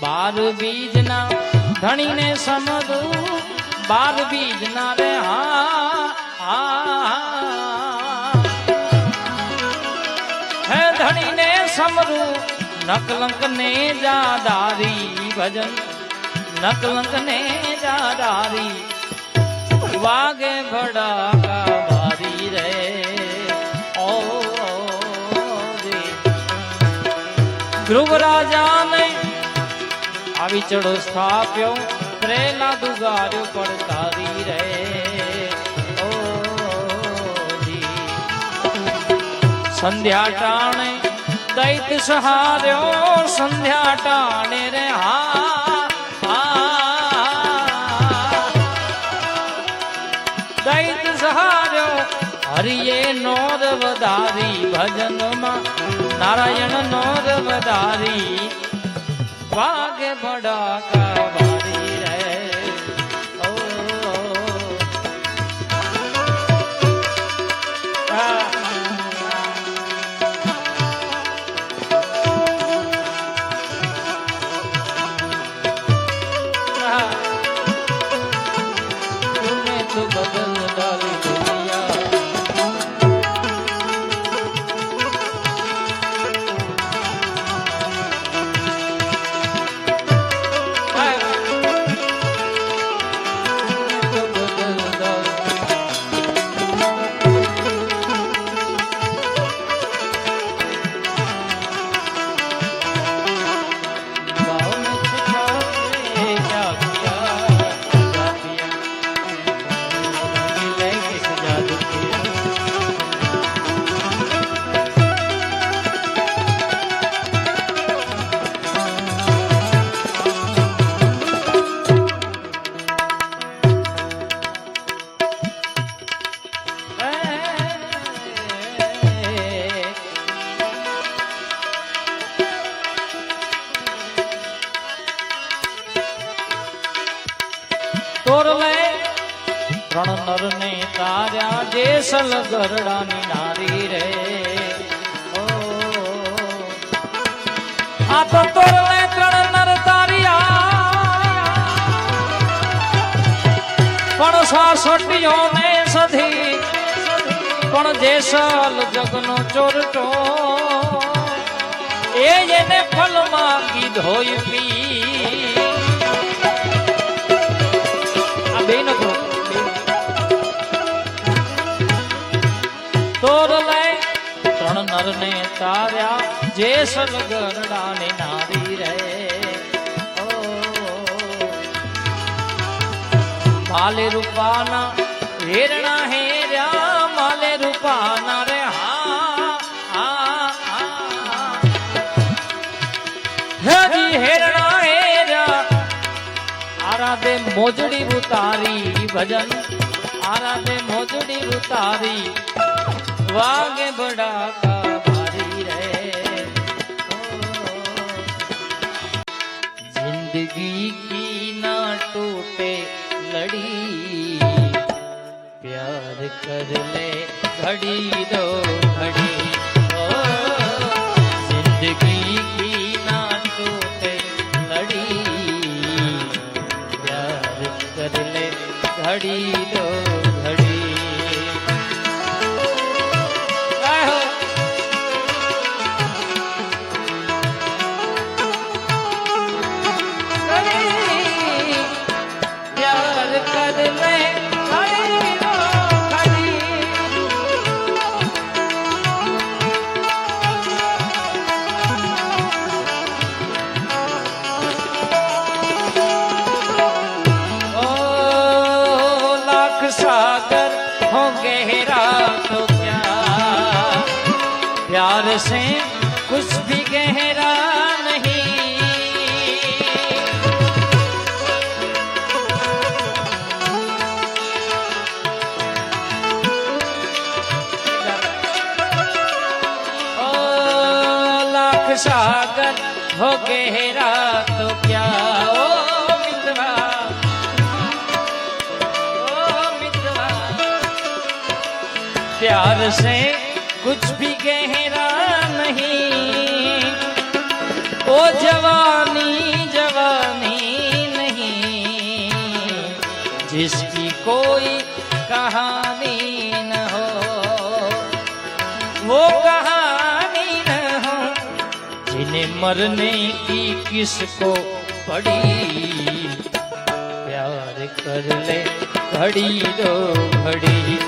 बार बीज ना धनी ने समझू, बार बीज ना रे है धनी ने समरू, नकलंक ने जादारी भजन, नकलंक ने जादारी वागे बड़ा का भारी रे ओ ध्रुव राजा ने આવી ચડો સ્થાપ્યો, ત્રેલા દુગાર્યો પડતારી રે ઓ સંધ્યા ટાણે દૈત સહાર્યો, સંધ્યા ટાણે રે દૈત સહાર્યો, હરિએ નોર વધારી ભજનમાં, નારાયણ નોર વધારી वागे बड़ा का बारी रे ओ तूने तो बदल डाली दुनिया, તોરલે ત્રણ નર ને તાર્યા, જેસલ ગરડાની નારી રે ઓ આ તો તોરલે ત્રણ નર તાર્યા, પણ સાસટીઓ ને સધી, પણ જેસલ જગનો ચોરટો એને ફલમાં કીધોય પી તોરલે ત્રણ નર ને તાર્યા, જેસલ ગરડાની નારી રે ઓ માલે રૂપાના હેરણા હેર્યા, માલે રૂપાના રે હજી હેરણા હેર્યા, આરાધે મોજડી ઉતારી ભજન, આરાધે મોજડી ઉતારી वागे बड़ा का भारी रे जिंदगी की ना टूटे लड़ी, प्यार कर ले घड़ी दो घड़ी ओ जिंदगी की ना टूटे लड़ी, प्यार कर ले घड़ी दो घड़ी सागर हो गहरा तो क्या, प्यार से कुछ भी गहरा नहीं, ओ लाख सागर हो गहरा तो क्या ओ मित्रवा, प्यार से कुछ भी गहरा नहीं, ओ जवानी जवानी कहानी न हो, वो कहानी न हो जिन्हें मरने की किसको पड़ी। प्यार कर ले घड़ी दो घड़ी,